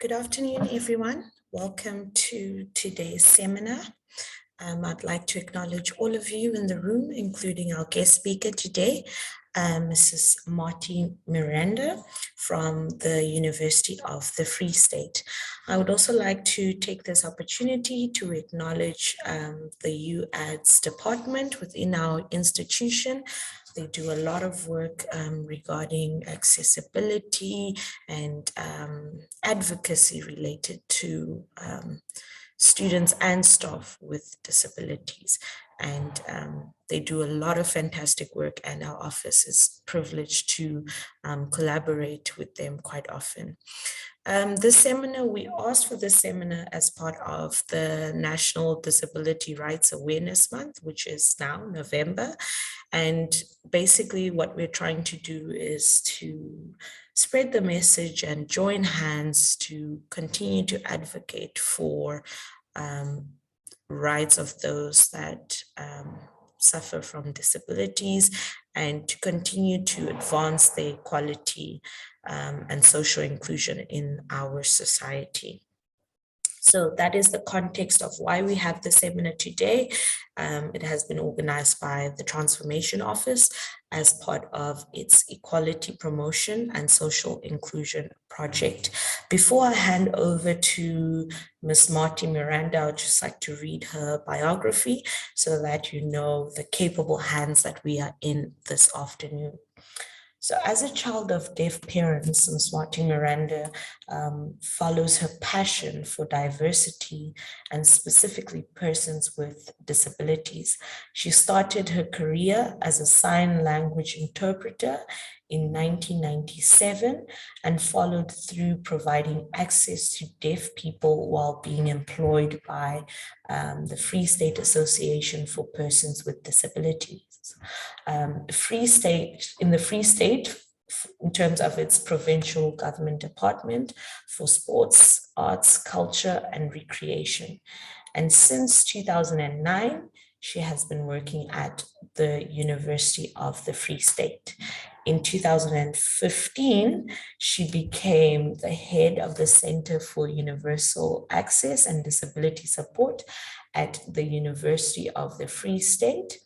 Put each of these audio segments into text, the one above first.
Good afternoon, everyone. Welcome to today's seminar. I'd like to acknowledge all of you in the room, including our guest speaker today, Mrs. Marty Miranda from the University of the Free State. I would also like to take this opportunity to acknowledge the UADS department within our institution. They do a lot of work regarding accessibility and advocacy related to students and staff with disabilities. And they do a lot of fantastic work, and our office is privileged to collaborate with them quite often. This seminar, we asked for this seminar as part of the National Disability Rights Awareness Month, which is now November. And basically what we're trying to do is to spread the message and join hands to continue to advocate for rights of those that suffer from disabilities, and to continue to advance the equality and social inclusion in our society. So that is the context of why we have the seminar today. It has been organized by the Transformation Office as part of its Equality Promotion and Social Inclusion project. Before I hand over to Ms. Marty Miranda, I would just like to read her biography so that you know the capable hands that we are in this afternoon. So as a child of deaf parents, Ms. Marty Miranda follows her passion for diversity and specifically persons with disabilities. She started her career as a sign language interpreter in 1997 and followed through providing access to deaf people while being employed by the Free State Association for Persons with Disabilities. In the Free State, in terms of its provincial government department for sports, arts, culture, and recreation. And since 2009, she has been working at the University of the Free State. In 2015, she became the head of the Center for Universal Access and Disability Support at the University of the Free State.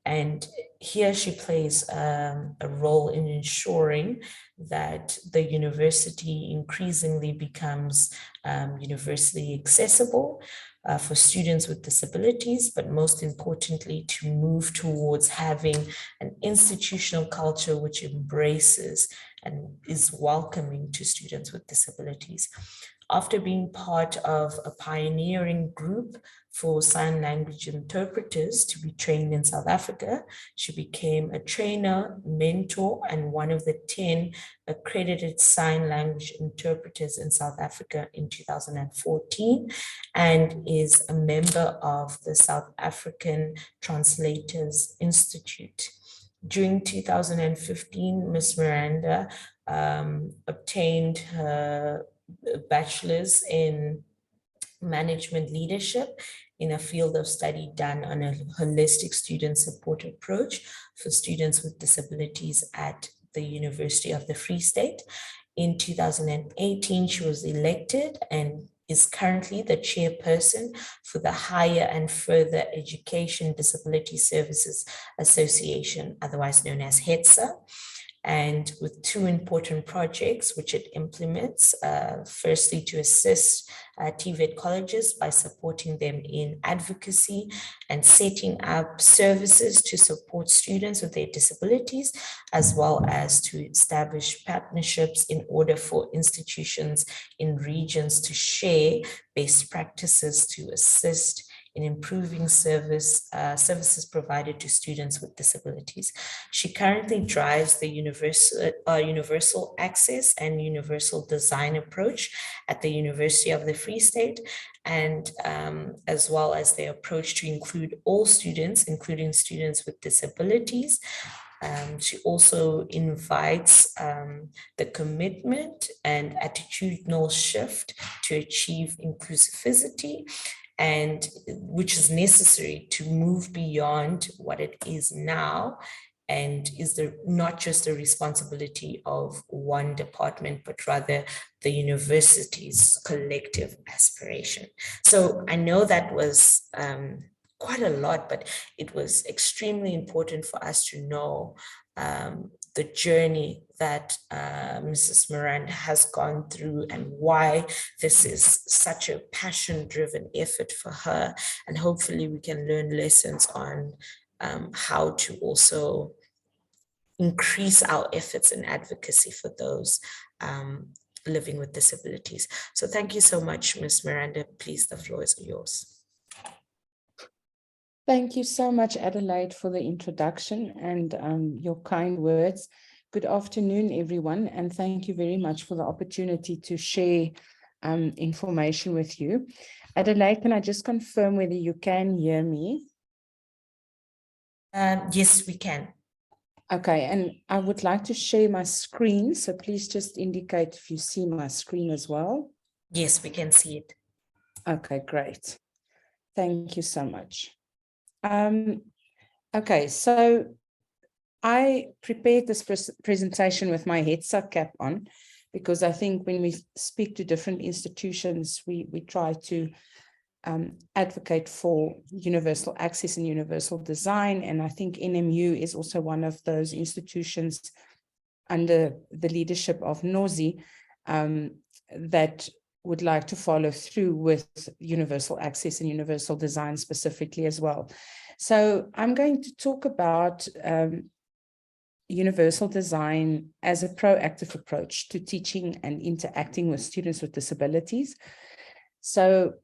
And here she plays a role in ensuring that the university increasingly becomes universally accessible for students with disabilities, but most importantly, to move towards having an institutional culture which embraces and is welcoming to students with disabilities. After being part of a pioneering group for sign language interpreters to be trained in South Africa, she became a trainer, mentor, and one of the 10 accredited sign language interpreters in South Africa in 2014, and is a member of the South African Translators Institute. During 2015, Ms. Miranda obtained her bachelor's in management leadership in a field of study done on a holistic student support approach for students with disabilities at the University of the Free State. In 2018, she was elected and is currently the chairperson for the Higher and Further Education Disability Services Association, otherwise known as HEDSA. And with two important projects which it implements, firstly to assist TVET colleges by supporting them in advocacy and setting up services to support students with their disabilities, as well as to establish partnerships in order for institutions in regions to share best practices to assist in improving services provided to students with disabilities. She currently drives the universal access and universal design approach at the University of the Free State, and as well as their approach to include all students, including students with disabilities. She also invites the commitment and attitudinal shift to achieve inclusivity, and which is necessary to move beyond what it is now and is not just the responsibility of one department, but rather the university's collective aspiration. So I know that was quite a lot, but it was extremely important for us to know the journey that Mrs. Miranda has gone through and why this is such a passion-driven effort for her. And hopefully we can learn lessons on how to also increase our efforts in advocacy for those living with disabilities. So thank you so much, Ms. Miranda. Please, the floor is yours. Thank you so much, Adelaide, for the introduction and your kind words. Good afternoon, everyone, and thank you very much for the opportunity to share information with you. Adelaide, can I just confirm whether you can hear me? Yes, we can. Okay, and I would like to share my screen, so please just indicate if you see my screen as well. Yes, we can see it. Okay, great. Thank you so much. Okay, so I prepared this presentation with my HEDSA cap on, because I think when we speak to different institutions, we try to advocate for universal access and universal design. And I think NMU is also one of those institutions under the leadership of Nozi that would like to follow through with universal access and universal design specifically as well. So I'm going to talk about universal design as a proactive approach to teaching and interacting with students with disabilities. So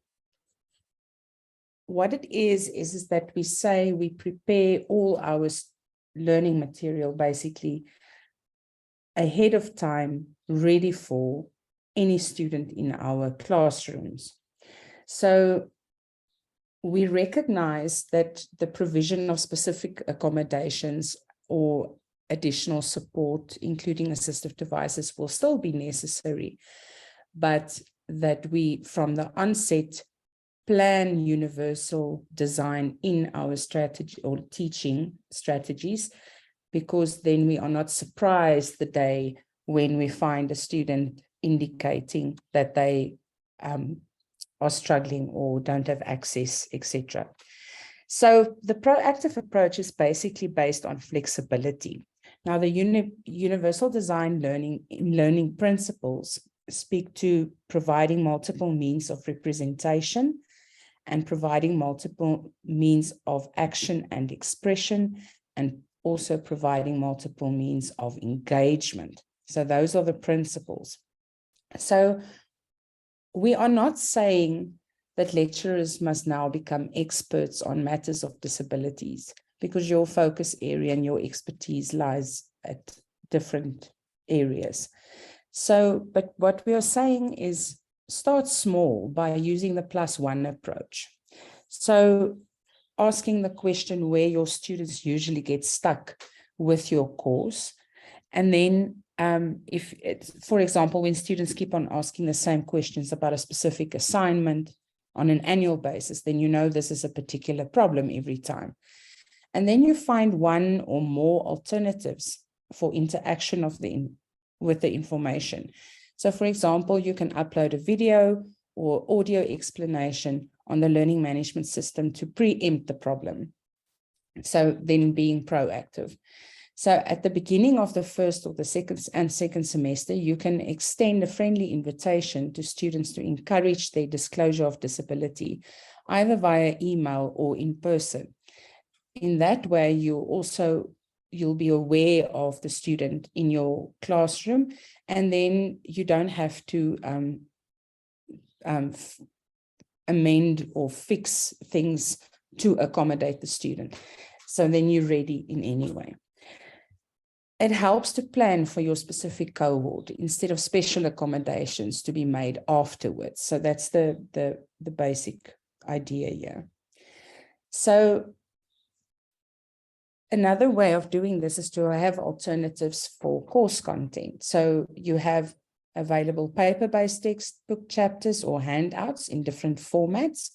what it is that we say we prepare all our learning material basically ahead of time, ready for any student in our classrooms. So we recognize that the provision of specific accommodations or additional support, including assistive devices, will still be necessary, but that we, from the onset, plan universal design in our strategy or teaching strategies, because then we are not surprised the day when we find a student indicating that they are struggling or don't have access, etc. So the proactive approach is basically based on flexibility. Now, the universal design learning principles speak to providing multiple means of representation and providing multiple means of action and expression, and also providing multiple means of engagement. So those are the principles. So we are not saying that lecturers must now become experts on matters of disabilities, because your focus area and your expertise lies at different areas. So, but what we are saying is start small by using the +1 approach. So asking the question where your students usually get stuck with your course. And then if it's, for example, when students keep on asking the same questions about a specific assignment on an annual basis, then you know this is a particular problem every time. And then you find one or more alternatives for interaction with the information. So for example, you can upload a video or audio explanation on the learning management system to preempt the problem. So then being proactive. So at the beginning of the first or the second semester, you can extend a friendly invitation to students to encourage their disclosure of disability, either via email or in person. In that way, you'll be aware of the student in your classroom, and then you don't have to amend or fix things to accommodate the student. So then you're ready in any way. It helps to plan for your specific cohort instead of special accommodations to be made afterwards. So that's the basic idea here. So another way of doing this is to have alternatives for course content. So you have available paper-based textbook chapters or handouts in different formats.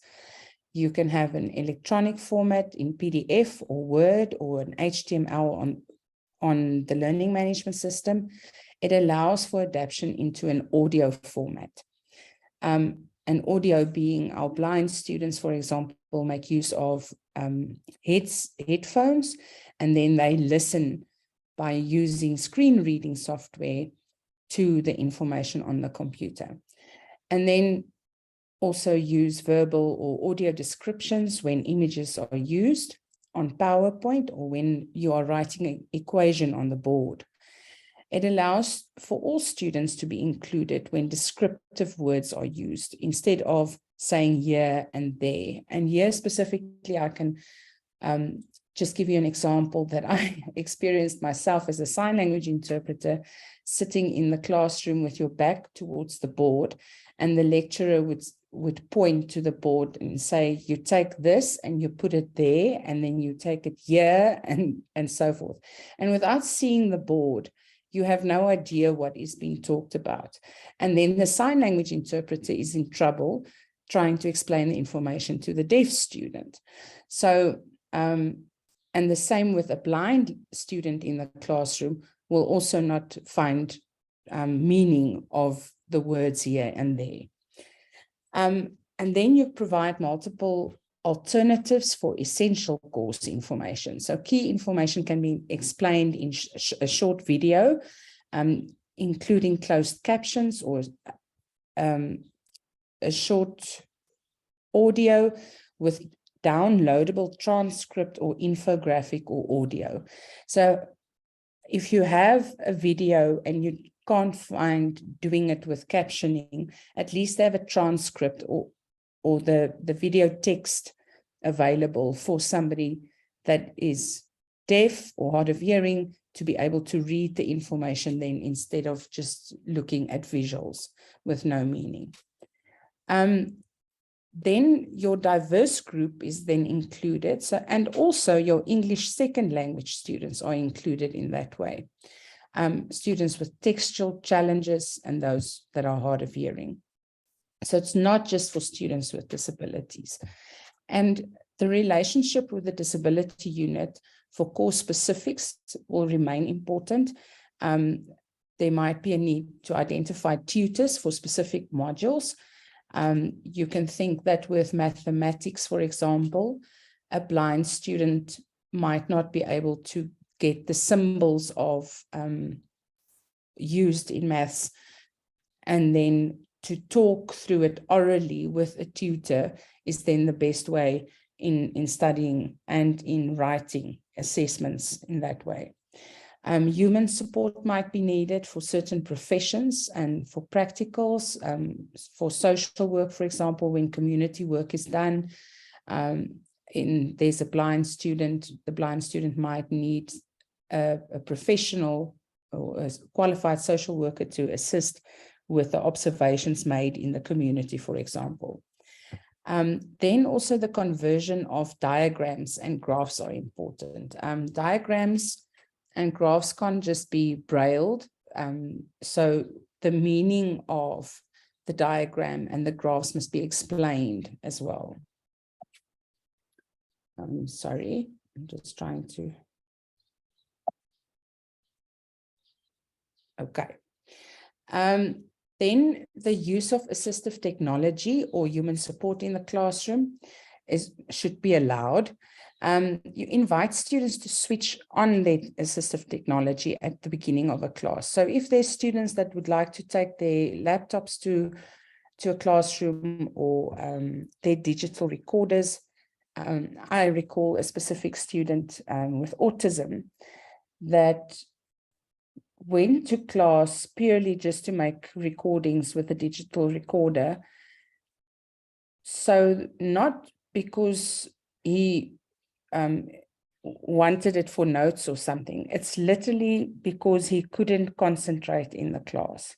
You can have an electronic format in PDF or Word or an HTML on the learning management system, it allows for adaptation into an audio format. An audio being our blind students, for example, make use of headphones, and then they listen by using screen reading software to the information on the computer. And then also use verbal or audio descriptions when images are used on PowerPoint or when you are writing an equation on the board. It allows for all students to be included when descriptive words are used instead of saying here and there. And here specifically, I can just give you an example that I experienced myself as a sign language interpreter, sitting in the classroom with your back towards the board, and the lecturer would point to the board and say, you take this and you put it there, and then you take it here, and so forth. And without seeing the board, you have no idea what is being talked about. And then the sign language interpreter is in trouble trying to explain the information to the deaf student. So, and the same with a blind student in the classroom will also not find meaning of the words here and there. And then you provide multiple alternatives for essential course information. So key information can be explained in a short video, including closed captions or a short audio with downloadable transcript or infographic or audio. So if you have a video and you can't find doing it with captioning, at least have a transcript or the video text available for somebody that is deaf or hard of hearing to be able to read the information then instead of just looking at visuals with no meaning. Then your diverse group is then included. So, and also your English second language students are included in that way. Students with textual challenges and those that are hard of hearing. So it's not just for students with disabilities. And the relationship with the disability unit for course specifics will remain important. There might be a need to identify tutors for specific modules. You can think that with mathematics, for example, a blind student might not be able to get the symbols of used in maths, and then to talk through it orally with a tutor is then the best way in studying and in writing assessments in that way. Human support might be needed for certain professions and for practicals, for social work, for example, when community work is done. There's a blind student, the blind student might need a professional or a qualified social worker to assist with the observations made in the community, for example. Then also the conversion of diagrams and graphs are important. Diagrams and graphs can't just be brailled. So the meaning of the diagram and the graphs must be explained as well. Sorry, I'm just trying to. Okay. Then the use of assistive technology or human support in the classroom should be allowed. You invite students to switch on their assistive technology at the beginning of a class. So if there's students that would like to take their laptops to a classroom or their digital recorders, I recall a specific student with autism that went to class purely just to make recordings with a digital recorder. So not because he wanted it for notes or something. It's literally because he couldn't concentrate in the class.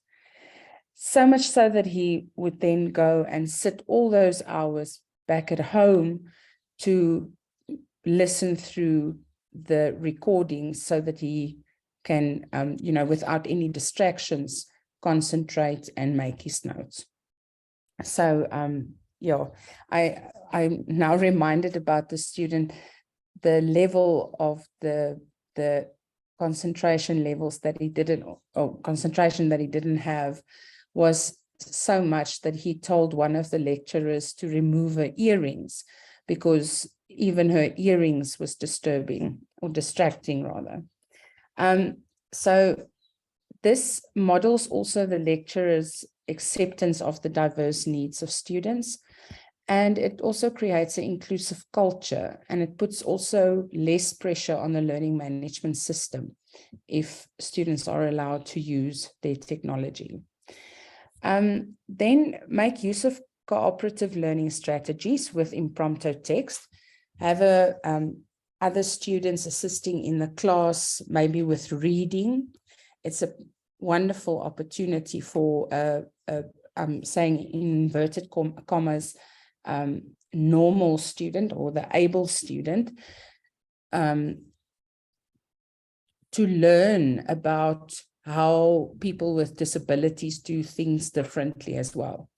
So much so that he would then go and sit all those hours back at home to listen through the recordings so that he can, without any distractions, concentrate and make his notes. So, I'm now reminded about the student, the level of the concentration levels that he didn't, or concentration that he didn't have, was so much that he told one of the lecturers to remove her earrings, because even her earrings was disturbing, or distracting rather. So this models also the lecturer's acceptance of the diverse needs of students, and it also creates an inclusive culture, and it puts also less pressure on the learning management system if students are allowed to use their technology. Then make use of cooperative learning strategies with impromptu text. Have other students assisting in the class, maybe with reading. It's a wonderful opportunity for, I'm saying in inverted commas, normal student or the able student to learn about how people with disabilities do things differently as well.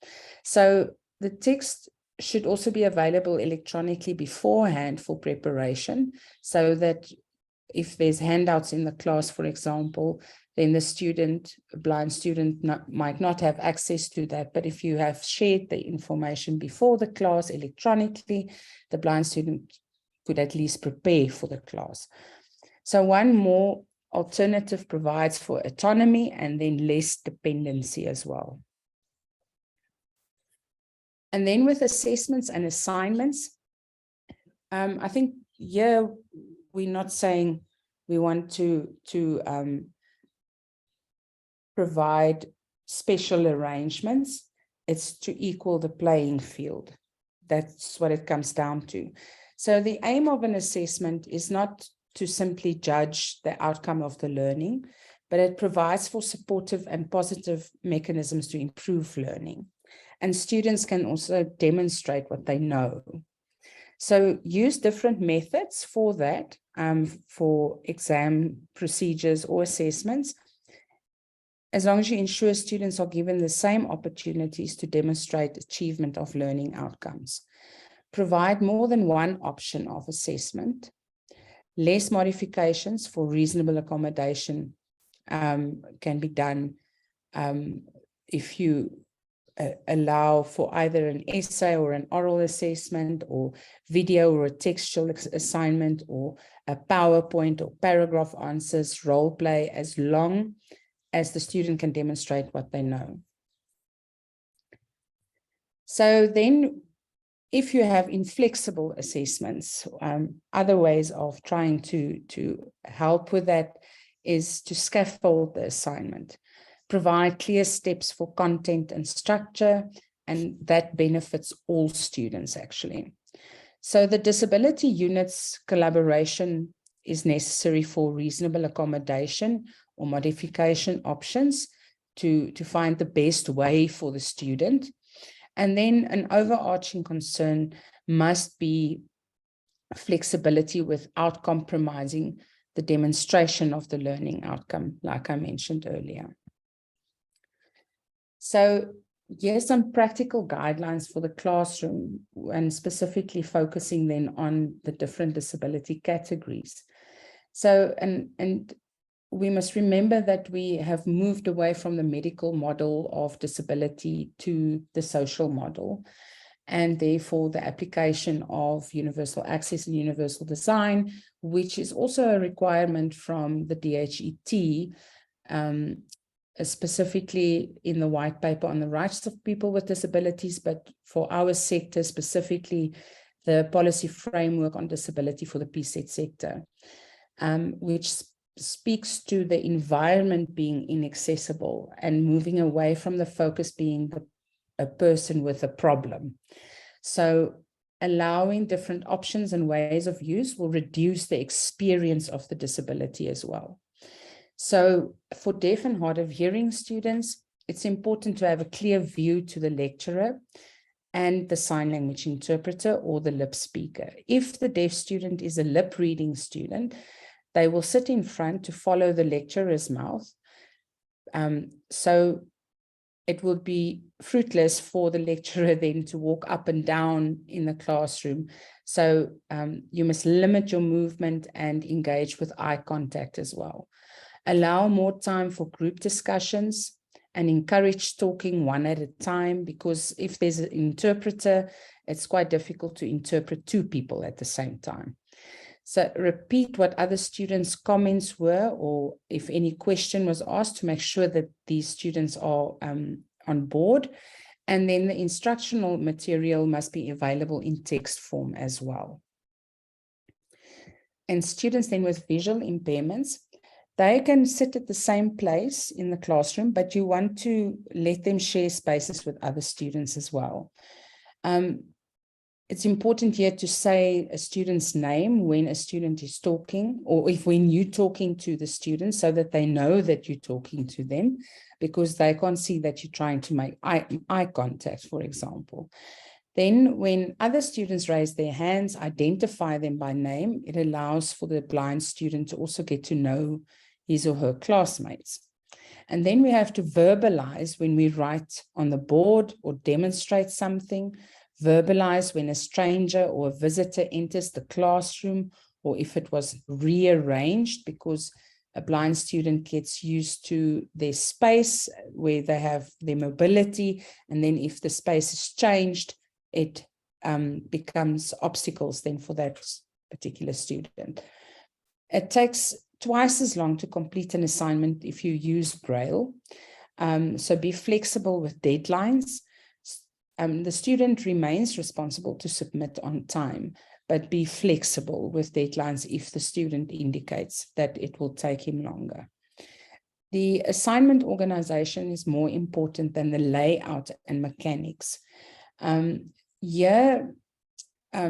So the text should also be available electronically beforehand for preparation, so that if there's handouts in the class, for example, then the student, a blind student, might not have access to that. But if you have shared the information before the class electronically, the blind student could at least prepare for the class. So one more alternative provides for autonomy and then less dependency as well. And then with assessments and assignments, I think here we're not saying we want to provide special arrangements. It's to equal the playing field. That's what it comes down to. So the aim of an assessment is not to simply judge the outcome of the learning, but it provides for supportive and positive mechanisms to improve learning. And students can also demonstrate what they know. So use different methods for that, for exam procedures or assessments, as long as you ensure students are given the same opportunities to demonstrate achievement of learning outcomes. Provide more than one option of assessment. Less modifications for reasonable accommodation can be done if you allow for either an essay or an oral assessment, or video or a textual assignment, or a PowerPoint or paragraph answers, role play, as long as the student can demonstrate what they know. So then, if you have inflexible assessments, other ways of trying to help with that is to scaffold the assignment, provide clear steps for content and structure, and that benefits all students actually. So the disability unit's collaboration is necessary for reasonable accommodation or modification options to find the best way for the student. And then an overarching concern must be flexibility without compromising the demonstration of the learning outcome, like I mentioned earlier. So here's some practical guidelines for the classroom, and specifically focusing then on the different disability categories. So, and we must remember that we have moved away from the medical model of disability to the social model, and therefore the application of universal access and universal design, which is also a requirement from the DHET, specifically in the white paper on the rights of people with disabilities, but for our sector specifically, the policy framework on disability for the PSET sector, which speaks to the environment being inaccessible and moving away from the focus being a person with a problem. So allowing different options and ways of use will reduce the experience of the disability as well. So for deaf and hard of hearing students, it's important to have a clear view to the lecturer and the sign language interpreter or the lip speaker. If the deaf student is a lip reading student, they will sit in front to follow the lecturer's mouth. So it would be fruitless for the lecturer then to walk up and down in the classroom. So you must limit your movement and engage with eye contact as well. Allow more time for group discussions and encourage talking one at a time, because if there's an interpreter, it's quite difficult to interpret two people at the same time. So repeat what other students' comments were, or if any question was asked, to make sure that these students are on board. And then the instructional material must be available in text form as well. And students then with visual impairments, they can sit at the same place in the classroom, but you want to let them share spaces with other students as well. It's important here to say a student's name when a student is talking, or if when you're talking to the student, so that they know that you're talking to them, because they can't see that you're trying to make eye contact, for example. Then when other students raise their hands, identify them by name. It allows for the blind student to also get to know his or her classmates. And then we have to verbalize when we write on the board or demonstrate something. Verbalize when a stranger or a visitor enters the classroom, or if it was rearranged, because a blind student gets used to their space where they have their mobility, and then if the space is changed, it becomes obstacles then for that particular student. It takes twice as long to complete an assignment if you use Braille. So be flexible with deadlines. The student remains responsible to submit on time, but be flexible with deadlines if the student indicates that it will take him longer. The assignment organization is more important than the layout and mechanics.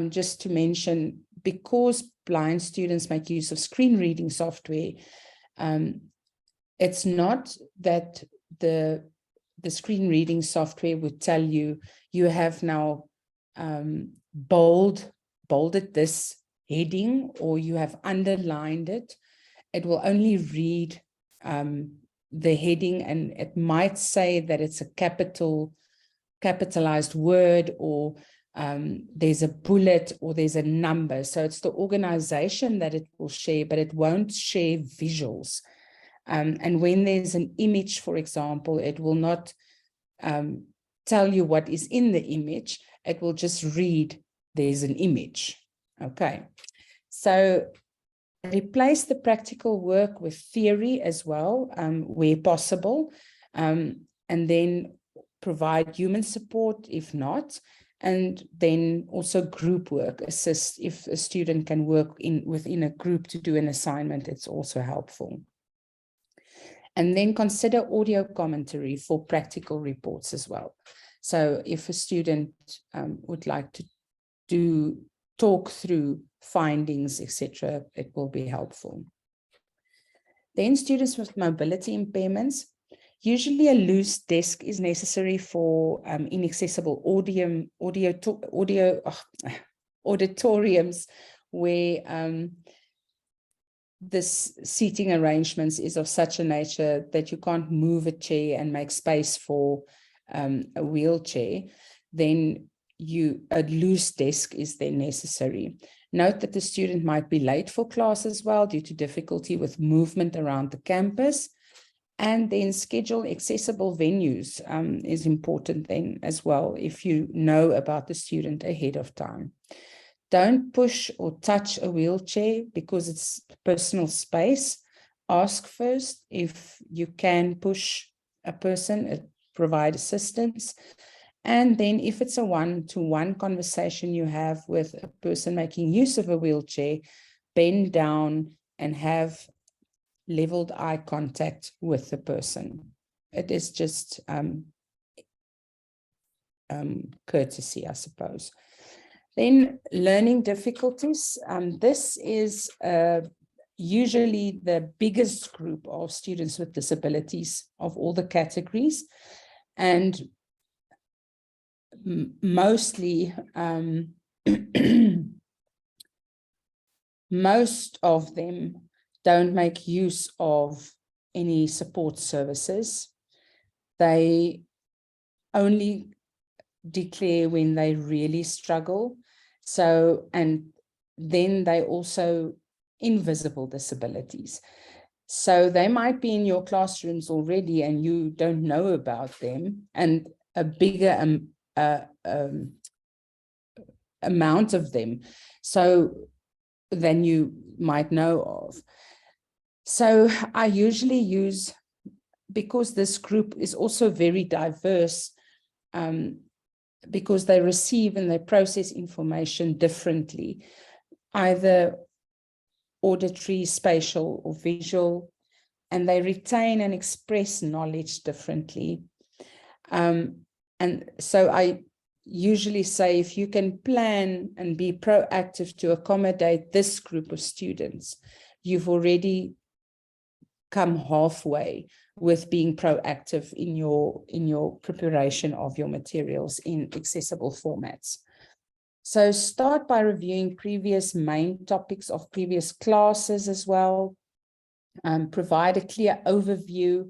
Just to mention, because blind students make use of screen reading software, it's not that the screen reading software would tell you, you have now bolded this heading, or you have underlined it. It will only read the heading, and it might say that it's a capitalized word, or there's a bullet, or there's a number. So it's the organization that it will share, but it won't share visuals. And when there's an image, for example, it will not tell you what is in the image. It will just read, there's an image. Okay. So replace the practical work with theory as well, where possible, and then provide human support if not, and then also group work, assist if a student can work within a group to do an assignment. It's also helpful. And then consider audio commentary for practical reports as well. So if a student would like to talk through findings, etc., it will be helpful. Then students with mobility impairments, usually a loose desk is necessary for inaccessible auditoriums where this seating arrangements is of such a nature that you can't move a chair and make space for a wheelchair. Then a loose desk is then necessary. Note that the student might be late for class as well due to difficulty with movement around the campus. And then schedule accessible venues is important then as well, if you know about the student ahead of time. Don't push or touch a wheelchair because it's personal space. Ask first if you can push a person, provide assistance. And then if it's a one-to-one conversation you have with a person making use of a wheelchair, bend down and have leveled eye contact with the person. It is just courtesy, I suppose. Then learning difficulties. This is usually the biggest group of students with disabilities of all the categories. And mostly, most of them don't make use of any support services. They only declare when they really struggle. So, and then they also invisible disabilities. So they might be in your classrooms already and you don't know about them, and a bigger amount of them, so than you might know of. So I usually use, because this group is also very diverse, because they receive and they process information differently, either auditory, spatial, or visual, and they retain and express knowledge differently. And so I usually say, if you can plan and be proactive to accommodate this group of students, you've already come halfway with being proactive in your preparation of your materials in accessible formats. So start by reviewing previous main topics of previous classes as well. Provide a clear overview.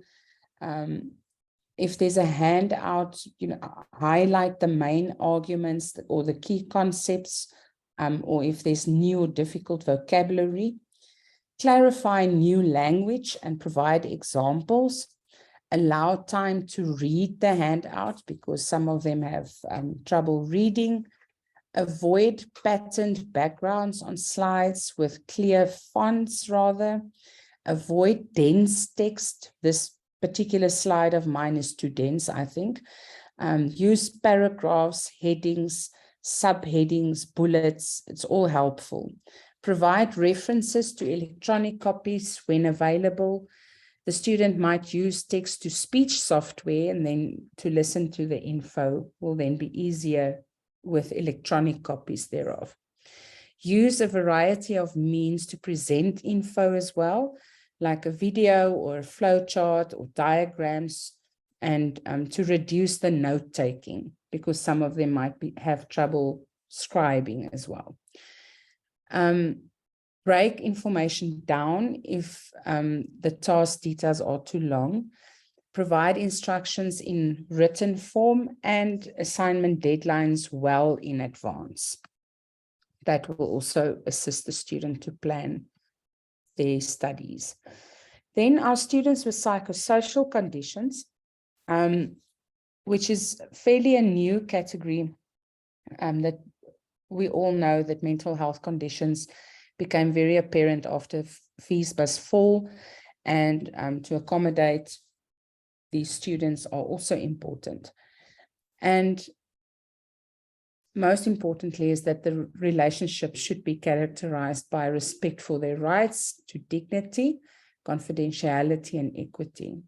If there's a handout, highlight the main arguments or the key concepts, or if there's new or difficult vocabulary. Clarify new language and provide examples. Allow time to read the handout because some of them have trouble reading. Avoid patterned backgrounds on slides with clear fonts rather. Avoid dense text. This particular slide of mine is too dense, I think. Use paragraphs, headings, subheadings, bullets. It's all helpful. Provide references to electronic copies when available. The student might use text-to-speech software, and then to listen to the info will then be easier with electronic copies thereof. Use a variety of means to present info as well, like a video or a flowchart or diagrams, and to reduce the note-taking, because some of them might have trouble scribing as well. Break information down if the task details are too long. Provide instructions in written form and assignment deadlines well in advance. That will also assist the student to plan their studies. Then our students with psychosocial conditions, which is fairly a new category, that we all know that mental health conditions became very apparent after fees must fall, and to accommodate these students are also important. And most importantly is that the relationship should be characterized by respect for their rights to dignity, confidentiality, and equity.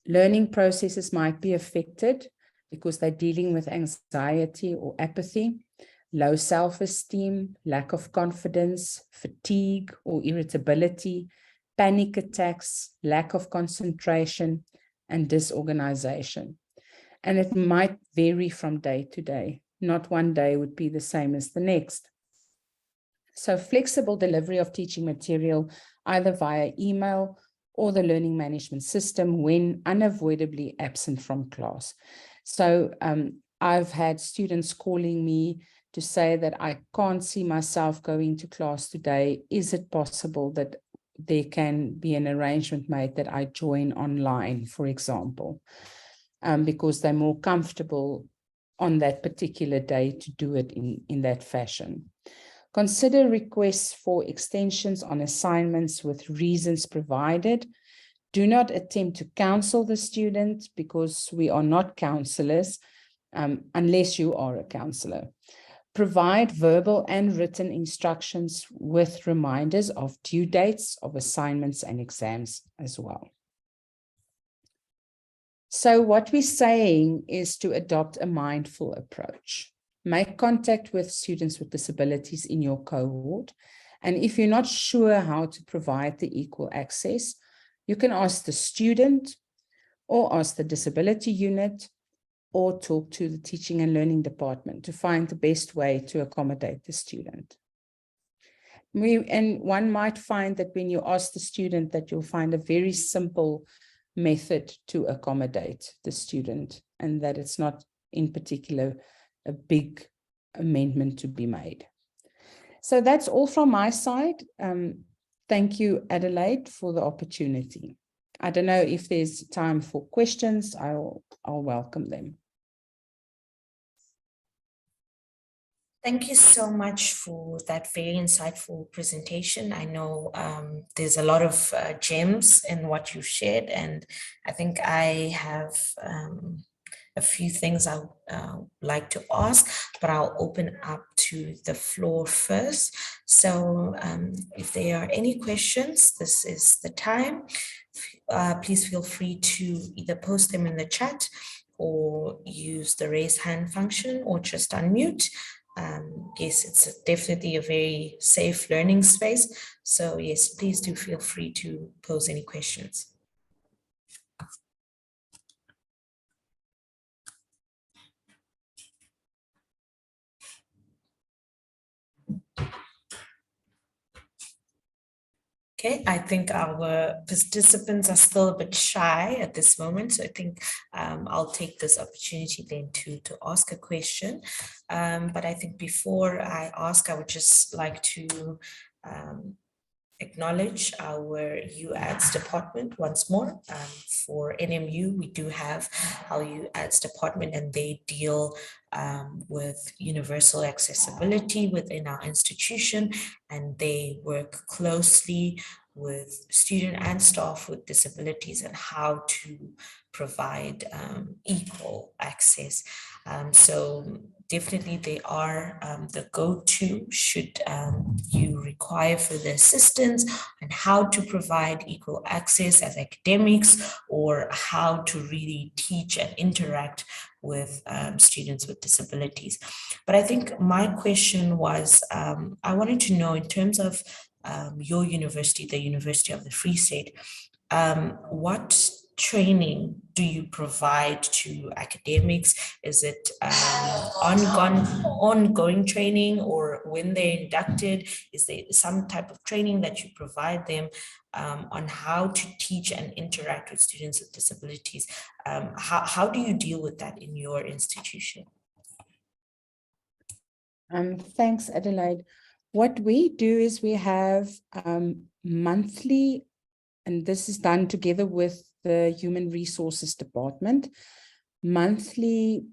Learning processes might be affected because they're dealing with anxiety or apathy, low self-esteem, lack of confidence, fatigue or irritability, panic attacks, lack of concentration, and disorganization. And it might vary from day to day. Not one day would be the same as the next. So flexible delivery of teaching material, either via email or the learning management system when unavoidably absent from class. So I've had students calling me to say that I can't see myself going to class today. Is it possible that there can be an arrangement made that I join online, for example, because they're more comfortable on that particular day to do it in that fashion. Consider requests for extensions on assignments with reasons provided. Do not attempt to counsel the student, because we are not counselors unless you are a counselor. Provide verbal and written instructions with reminders of due dates of assignments and exams as well. So what we're saying is to adopt a mindful approach. Make contact with students with disabilities in your cohort. And if you're not sure how to provide the equal access, you can ask the student or ask the disability unit or talk to the teaching and learning department to find the best way to accommodate the student. And one might find that when you ask the student that you'll find a very simple method to accommodate the student, and that it's not in particular a big amendment to be made. So that's all from my side. Thank you, Adelaide, for the opportunity. I don't know if there's time for questions. I'll welcome them. Thank you so much for that very insightful presentation. I know there's a lot of gems in what you shared, and I think I have a few things I would like to ask, but I'll open up to the floor first. So if there are any questions, this is the time. Please feel free to either post them in the chat or use the raise hand function or just unmute. Yes, it's definitely a very safe learning space. So yes, please do feel free to pose any questions. Okay, I think our participants are still a bit shy at this moment. So I think I'll take this opportunity then to ask a question. But I think before I ask, I would just like to acknowledge our UADS department once more. For NMU, we do have our UADS department, and they deal with universal accessibility within our institution, and they work closely with student and staff with disabilities and how to provide equal access. So definitely they are the go-to should you require further assistance on how to provide equal access as academics, or how to really teach and interact with students with disabilities. But I think my question was, I wanted to know, in terms of your university, the University of the Free State, what training do you provide to academics? Is it ongoing training, or when they're inducted, is there some type of training that you provide them on how to teach and interact with students with disabilities? How do you deal with that in your institution? Thanks, Adelaide. What we do is we have monthly, and this is done together with the Human Resources Department, monthly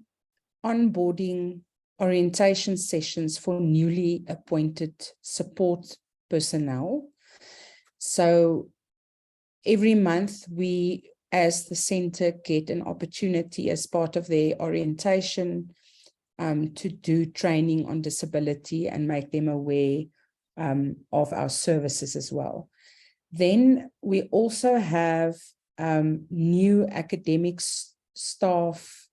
onboarding orientation sessions for newly appointed support personnel. So every month we, as the center, get an opportunity as part of their orientation to do training on disability and make them aware of our services as well. Then we also have new academic staff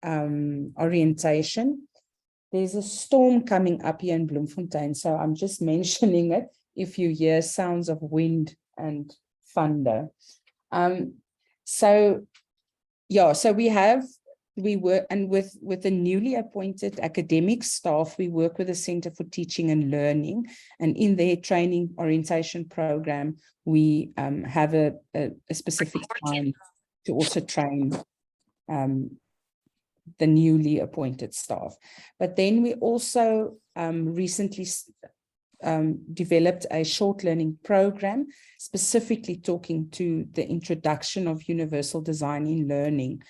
orientation. There's a storm coming up here in Bloemfontein, so I'm just mentioning it if you hear sounds of wind and thunder. So we work, and with the newly appointed academic staff, we work with the Center for Teaching and Learning, and in their training orientation program, we have a specific time to also train the newly appointed staff. But then we also recently developed a short learning program, specifically talking to the introduction of universal design in learning,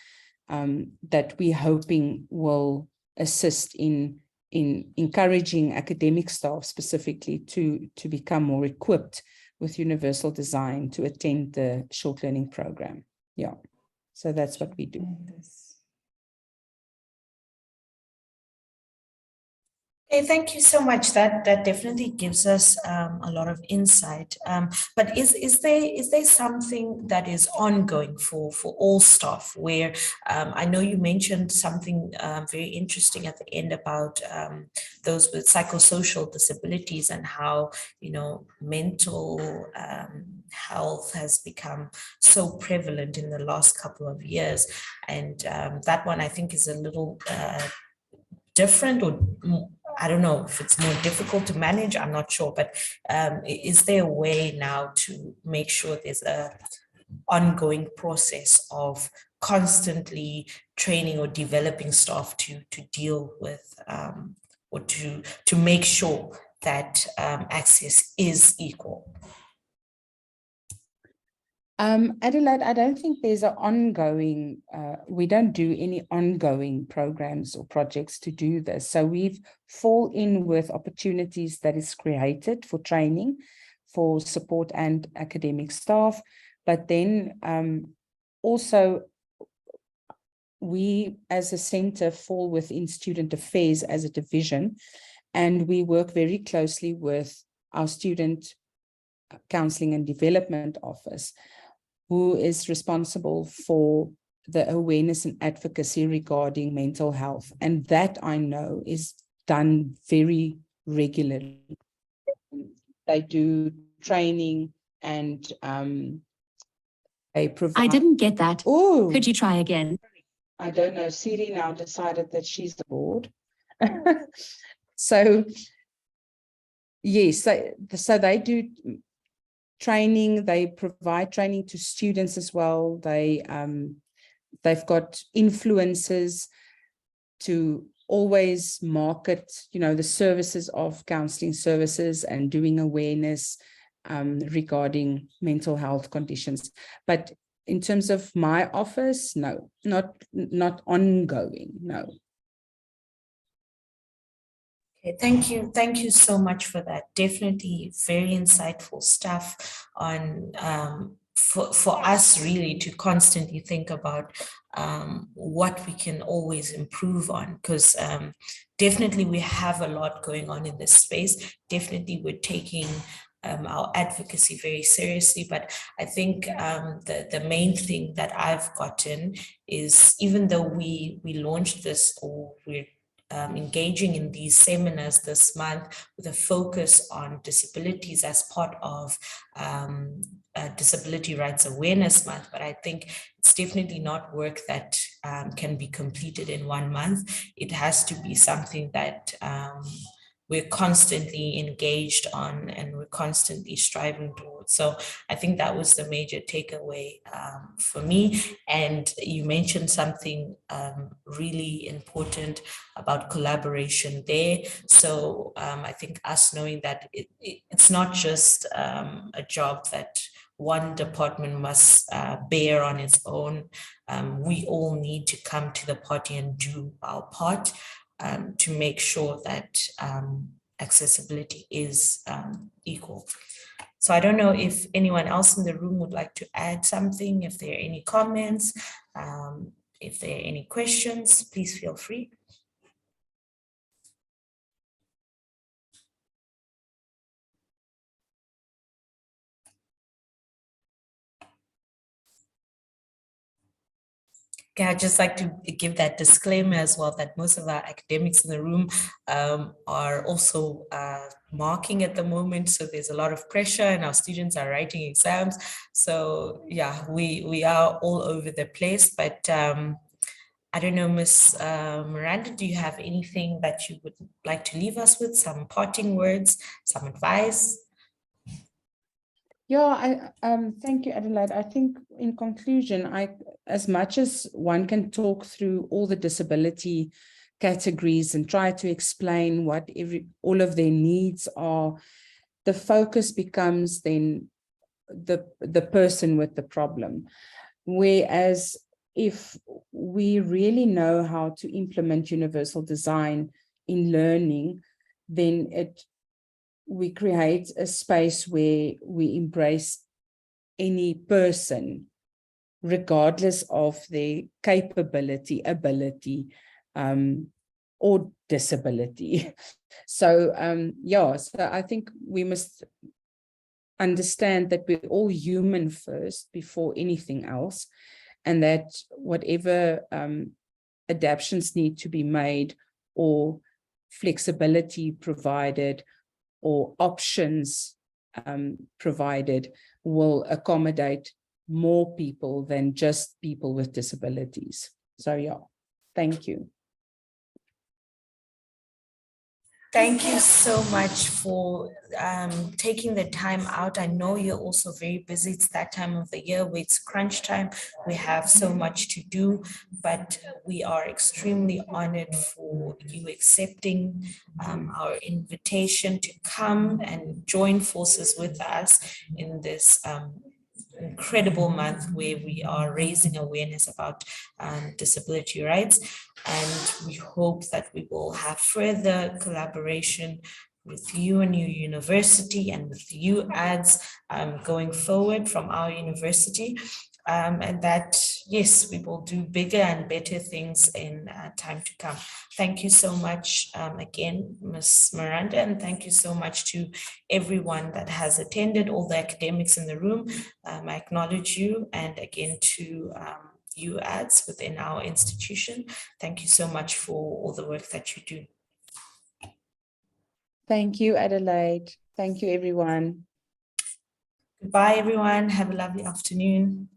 that we're hoping will assist in encouraging academic staff specifically to become more equipped with universal design to attend the short learning program. Yeah, so that's what we do. Okay, thank you so much. That definitely gives us a lot of insight. But is there something that is ongoing for all staff? Where I know you mentioned something very interesting at the end about those with psychosocial disabilities, and how mental health has become so prevalent in the last couple of years, and that one I think is a little different, or I don't know if it's more difficult to manage, I'm not sure, but is there a way now to make sure there's a ongoing process of constantly training or developing staff to deal with or to make sure that access is equal? Adelaide, I don't think there's an ongoing, we don't do any ongoing programs or projects to do this. So we've fall in with opportunities that is created for training, for support and academic staff. But then also we as a center fall within student affairs as a division, and we work very closely with our student counseling and development office, who is responsible for the awareness and advocacy regarding mental health. And that I know is done very regularly. They do training and they provide. I didn't get that. Oh, could you try again? I don't know. Siri now decided that she's bored. So yes, so they do training, they provide training to students as well. They've got influencers to always market, the services of counseling services and doing awareness regarding mental health conditions. But in terms of my office, no, not ongoing, no. Okay, thank you so much for that. Definitely very insightful stuff on for us really to constantly think about what we can always improve on, because definitely we have a lot going on in this space. Definitely we're taking our advocacy very seriously, but I think the main thing that I've gotten is, even though we launched this, or we're engaging in these seminars this month with a focus on disabilities as part of Disability Rights Awareness Month, but I think it's definitely not work that can be completed in 1 month. It has to be something that we're constantly engaged on and we're constantly striving towards. So I think that was the major takeaway for me. And you mentioned something really important about collaboration there. So I think us knowing that it's not just a job that one department must bear on its own. We all need to come to the party and do our part to make sure that accessibility is equal. So I don't know if anyone else in the room would like to add something, if there are any comments, if there are any questions, please feel free. Okay, I'd just like to give that disclaimer as well, that most of our academics in the room are also marking at the moment. So there's a lot of pressure and our students are writing exams. So yeah, we are all over the place, but I don't know, Ms. Miranda, do you have anything that you would like to leave us with? Some parting words, some advice? Yeah, thank you, Adelaide. I think in conclusion, as much as one can talk through all the disability categories and try to explain what all of their needs are, the focus becomes then the person with the problem. Whereas if we really know how to implement universal design in learning, then we create a space where we embrace any person, regardless of their capability, ability, or disability. So, yeah, so I think we must understand that we're all human first before anything else, and that whatever adaptations need to be made or flexibility provided or options provided will accommodate more people than just people with disabilities. So yeah, thank you. Thank you so much for taking the time out. I know you're also very busy. It's that time of the year where it's crunch time. We have so much to do, but we are extremely honored for you accepting our invitation to come and join forces with us in this incredible month where we are raising awareness about disability rights. And we hope that we will have further collaboration with you and your university and with you ads going forward from our university. And that, yes, we will do bigger and better things in time to come. Thank you so much again, Ms. Miranda, and thank you so much to everyone that has attended, all the academics in the room. I acknowledge you, and again to you ads within our institution. Thank you so much for all the work that you do. Thank you, Adelaide. Thank you, everyone. Goodbye, everyone. Have a lovely afternoon.